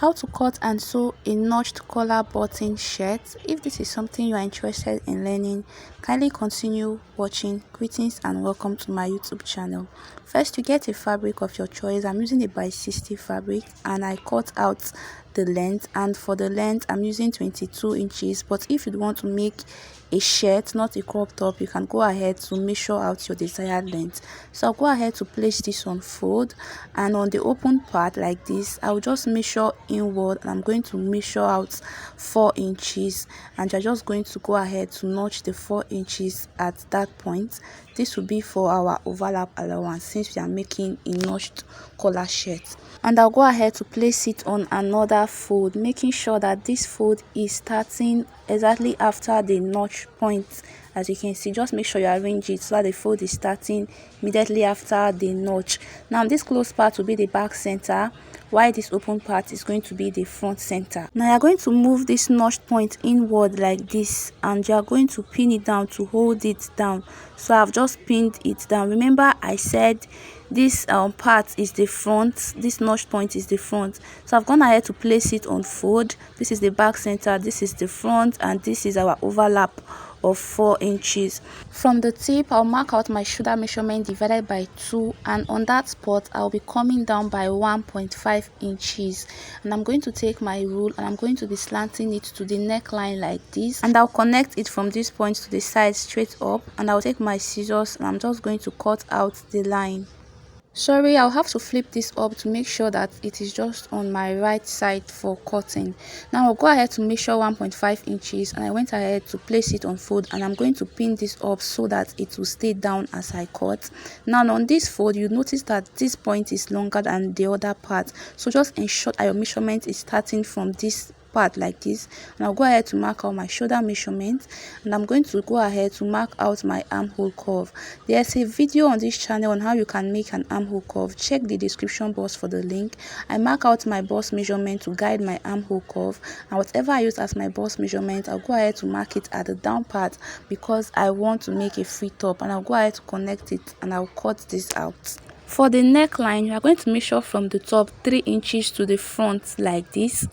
How to cut and sew a notched collar button shirt. If this is something you are interested in learning, kindly continue watching. Greetings and welcome to my YouTube channel. First, you get a fabric of your choice. I'm using a by 60 fabric and I cut out the length, and for the length I'm using 22 inches. But if you want to make a shirt, not a crop top, you can go ahead to measure out your desired length. So I'll go ahead to place this on fold, and on the open part like this, I'll just measure inward and I'm going to measure out 4 inches, and you're just going to go ahead to notch the 4 inches at that point. This will be for our overlap allowance since we are making a notched collar shirt. And I'll go ahead to place it on another fold, making sure that this fold is starting exactly after the notch point. As you can see, just make sure you arrange it so that the fold is starting immediately after the notch. Now this closed part will be the back center, while this open part is going to be the front center. Now you're going to move this notch point inward like this, and you're going to pin it down to hold it down. So I've just pinned it down. Remember I said this part is the front, this notch point is the front, so I've gone ahead to place it on fold. This is the back center, this is the front, and this is our overlap of 4 inches. From the tip, I'll mark out my shoulder measurement divided by 2, and on that spot I'll be coming down by 1.5 inches, and I'm going to take my rule and I'm going to be slanting it to the neckline like this, and I'll connect it from this point to the side straight up, and I'll take my scissors and I'm just going to cut out the line. Sorry, I'll have to flip this up to make sure that it is just on my right side for cutting. Now I'll go ahead to measure 1.5 inches, and I went ahead to place it on fold, and I'm going to pin this up so that it will stay down as I cut. Now on this fold, you notice that this point is longer than the other part, so just ensure that your measurement is starting from this part like this. And I'll go ahead to mark out my shoulder measurement, and I'm going to go ahead to mark out my armhole curve. There's a video on this channel on how you can make an armhole curve. Check the description box for the link. I mark out my bust measurement to guide my armhole curve, and whatever I use as my bust measurement, I'll go ahead to mark it at the down part because I want to make a free top, and I'll go ahead to connect it and I'll cut this out. For the neckline, you are going to measure from the top 3 inches to the front like this.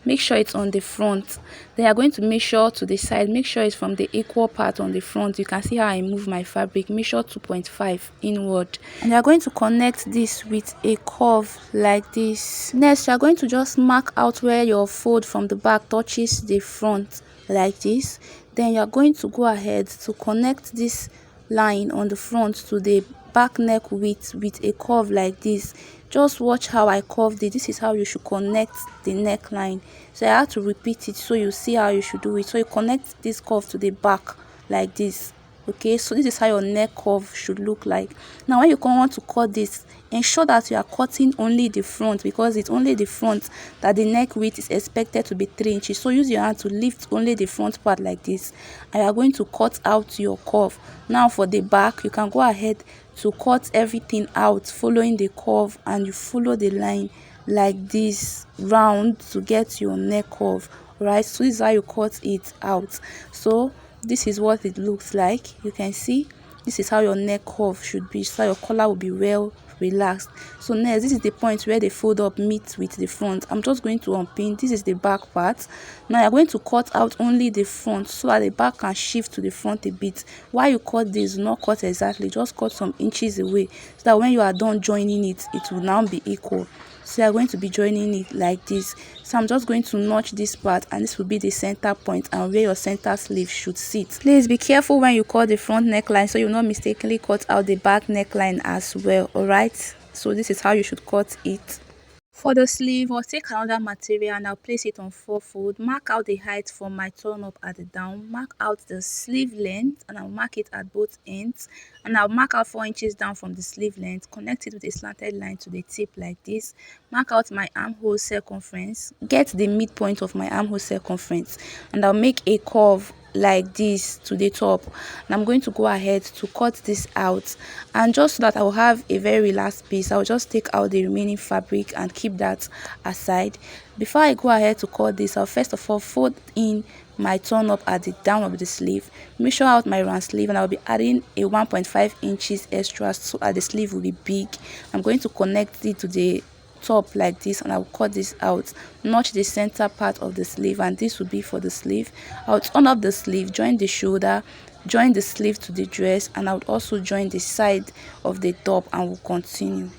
Make sure it's on the front. Then you are going to measure to the side. Make sure it's from the equal part on the front. You can see how I move my fabric. Measure 2.5 inward. And you are going to connect this with a curve like this. Next, you are going to just mark out where your fold from the back touches the front like this. Then you are going to go ahead to connect this line on the front to the back neck width with a curve like this. Just watch how I curved it. This is how you should connect the neckline. So I have to repeat it so you see how you should do it. So you connect this curve to the back like this. Okay, so this is how your neck curve should look like. Now when you want to cut this, ensure that you are cutting only the front, because it's only the front that the neck width is expected to be 3 inches. So use your hand to lift only the front part like this, and you are going to cut out your curve. Now for the back, you can go ahead to cut everything out following the curve, and you follow the line like this round to get your neck curve. Right, so this is how you cut it out. So this is what it looks like. You can see this is how your neck curve should be, so your collar will be well relaxed. So next, this is the point where the fold up meets with the front. I'm just going to unpin. This is the back part. Now you're going to cut out only the front so that the back can shift to the front a bit. While you cut this, do not cut exactly, just cut some inches away so that when you are done joining it, it will now be equal. So you are going to be joining it like this. So I'm just going to notch this part, and this will be the center point and where your center sleeve should sit. Please be careful when you cut the front neckline so you will not mistakenly cut out the back neckline as well. Alright, so this is how you should cut it. For the sleeve, I'll take another material and I'll place it on 4 fold. Mark out the height for my turn up at the down. Mark out the sleeve length, and I'll mark it at both ends. And I'll mark out 4 inches down from the sleeve length. Connect it with a slanted line to the tip like this. Mark out my armhole circumference. Get the midpoint of my armhole circumference, and I'll make a curve like this to the top, and I'm going to go ahead to cut this out. And just so that I will have a very last piece, I'll just take out the remaining fabric and keep that aside. Before I go ahead to cut this, I'll first of all fold in my turn up at the down of the sleeve, measure out my round sleeve, and I'll be adding a 1.5 inches extra so that the sleeve will be big. I'm going to connect it to the top like this, and I'll cut this out, notch the center part of the sleeve, and this will be for the sleeve. I'll turn up the sleeve, join the shoulder, join the sleeve to the dress, and I would also join the side of the top, and we'll continue.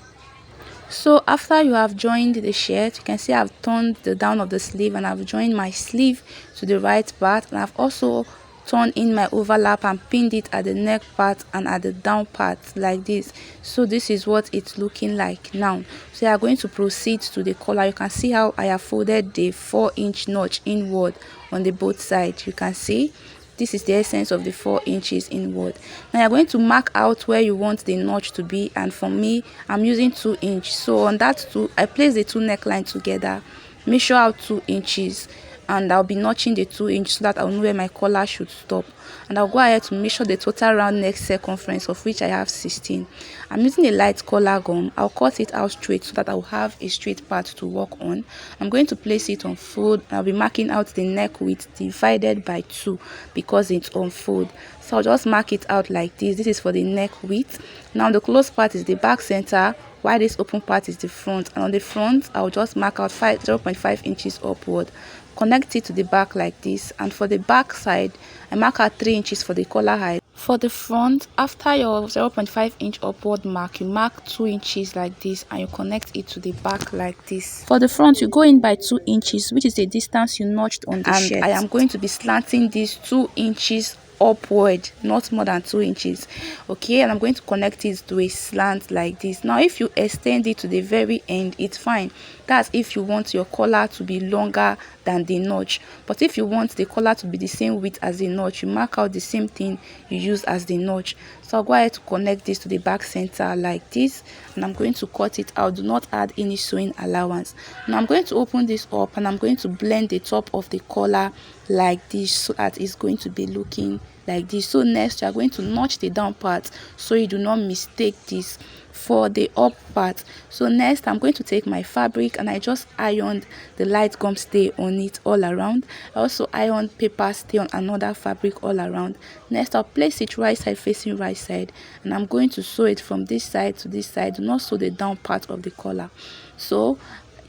So after you have joined the shirt, you can see I've turned the down of the sleeve and I've joined my sleeve to the right part, and I've also turned in my overlap and pinned it at the neck part and at the down part like this. So this is what it's looking like now. So you are going to proceed to the collar. You can see how I have folded the 4-inch notch inward on the both sides. You can see this is the essence of the 4 inches inward. Now you're going to mark out where you want the notch to be, and for me, I'm using 2 inch. So on that 2, I place the 2 neckline together, measure out 2 inches, and I'll be notching the 2 inch so that I'll know where my collar should stop. And I'll go ahead to measure the total round neck circumference, of which I have 16. I'm using a light collar gum. I'll cut it out straight so that I'll have a straight part to work on. I'm going to place it on fold, and I'll be marking out the neck width divided by 2 because it's on fold. So I'll just mark it out like this. This is for the neck width. Now the closed part is the back center, while this open part is the front, and on the front I'll just mark out 0.5 inches upward, connect it to the back like this, and for the back side I mark out 3 inches for the collar height. For the front, after your 0.5 inch upward mark, you mark 2 inches like this, and you connect it to the back like this. For the front, you go in by 2 inches, which is the distance you notched on the shirt. I am going to be slanting this 2 inches upward, not more than 2 inches, okay, and I'm going to connect it to a slant like this. Now if you extend it to the very end, it's fine. That's if you want your collar to be longer than the notch. But if you want the collar to be the same width as the notch, you mark out the same thing you use as the notch. So I'll go ahead to connect this to the back center like this, and I'm going to cut it out. Do not add any sewing allowance. Now I'm going to open this up, and I'm going to blend the top of the collar like this so that it's going to be looking like this. So next you are going to notch the down part so you do not mistake this for the up part. So next I'm going to take my fabric, and I just ironed the light gum stay on it all around. I also ironed paper stay on another fabric all around. Next I'll place it right side facing right side, and I'm going to sew it from this side to this side. Do not sew the down part of the collar. So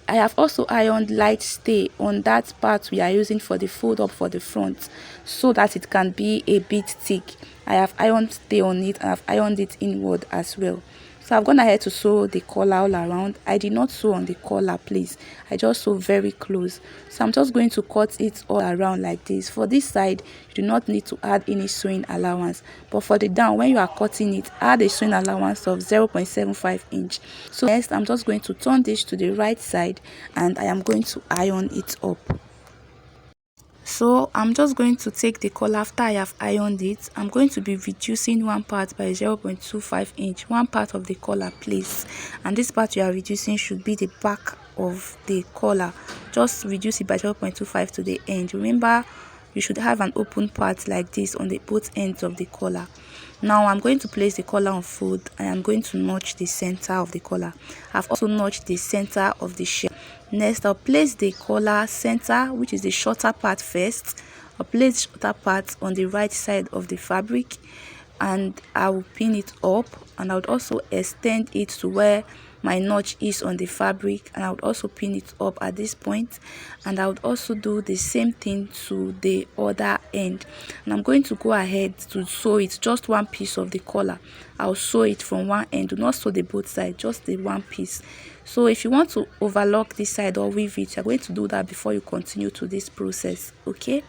I have also ironed light stay on that part we are using for the fold up for the front, so that it can be a bit thick. I have ironed stay on it, and I've ironed it inward as well. So I've gone ahead to sew the collar all around. I did not sew on the collar, please. I just sew very close. So I'm just going to cut it all around like this. For this side, you do not need to add any sewing allowance. But for the down, when you are cutting it, add a sewing allowance of 0.75 inch. So next, I'm just going to turn this to the right side, and I am going to iron it up. So I'm just going to take the collar after I have ironed it. I'm going to be reducing one part by 0.25 inch, one part of the collar, please. And this part you are reducing should be the back of the collar. Just reduce it by 0.25 to the end. Remember, you should have an open part like this on the both ends of the collar. Now I'm going to place the collar on fold, and I'm going to notch the center of the collar. I've also notched the center of the shirt. Next, I'll place the collar center, which is the shorter part first. I'll place the shorter part on the right side of the fabric, and I will pin it up, and I would also extend it to where my notch is on the fabric, and I would also pin it up at this point, and I would also do the same thing to the other end. And I'm going to go ahead to sew it, just one piece of the collar. I'll sew it from one end. Do not sew the both sides, just the one piece. So if you want to overlock this side or weave it, you're going to do that before you continue to this process, okay?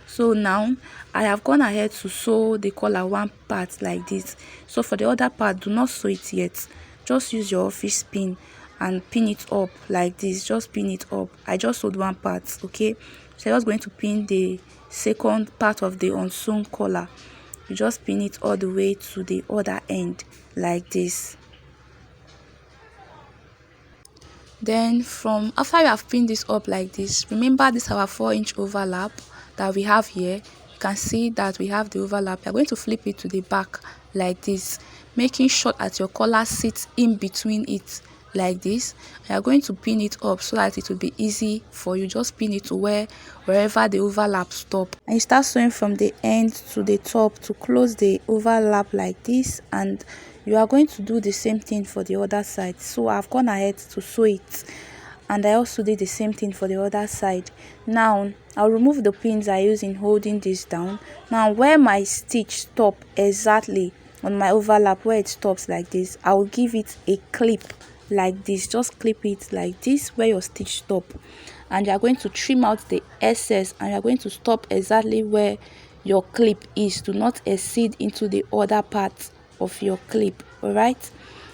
So now I have gone ahead to sew the collar one part like this. So for the other part, do not sew it yet. Just use your office pin and pin it up like this. Just pin it up. I just sewed one part, okay? So I'm just going to pin the second part of the unsewn collar. You just pin it all the way to the other end like this. Then from after you have pinned this up like this, remember this is our 4-inch overlap that we have here. You can see that we have the overlap. You're going to flip it to the back like this, making sure that your collar sits in between it like this. You are going to pin it up so that it will be easy for you. Just pin it to wherever the overlap stop, and you start sewing from the end to the top to close the overlap like this, and you are going to do the same thing for the other side. So I've gone ahead to sew it, and I also did the same thing for the other side. Now I'll remove the pins I use in holding this down. Now where my stitch stop exactly on my overlap, where it stops like this, I will give it a clip like this. Just clip it like this where your stitch stop, and you are going to trim out the excess, and you are going to stop exactly where your clip is. Do not exceed into the other part of your clip. All right,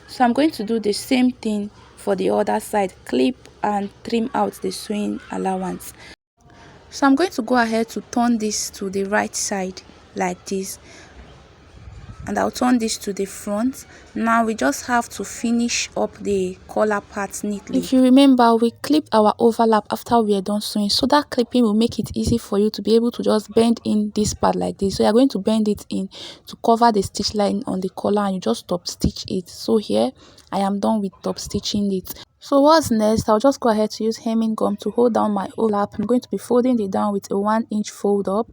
so I'm going to do the same thing for the other side. Clip and trim out the sewing allowance. So I'm going to go ahead to turn this to the right side like this, and I'll turn this to the front. Now we just have to finish up the collar part neatly. If you remember, we clipped our overlap after we are done sewing, so that clipping will make it easy for you to be able to just bend in this part like this. So you're going to bend it in to cover the stitch line on the collar, and you just top stitch it. So here I am done with top stitching it. So what's next? I'll just go ahead to use hemming gum to hold down my overlap. I'm going to be folding it down with a 1-inch fold up,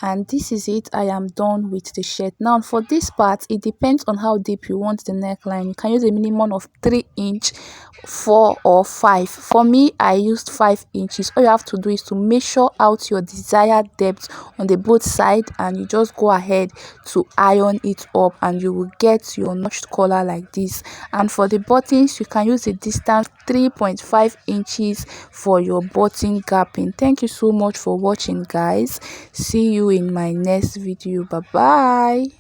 and this is it. I am done with the shirt. Now for this part, it depends on how deep you want the neckline. You can use a minimum of 3-inch, 4 or 5. For me, I used 5 inches. All you have to do is to measure out your desired depth on the both side, and you just go ahead to iron it up, and you will get your notched collar like this. And for the buttons, you can use a distance 3.5 inches for your button gapping. Thank you so much for watching, guys. See you in my next video. Bye bye.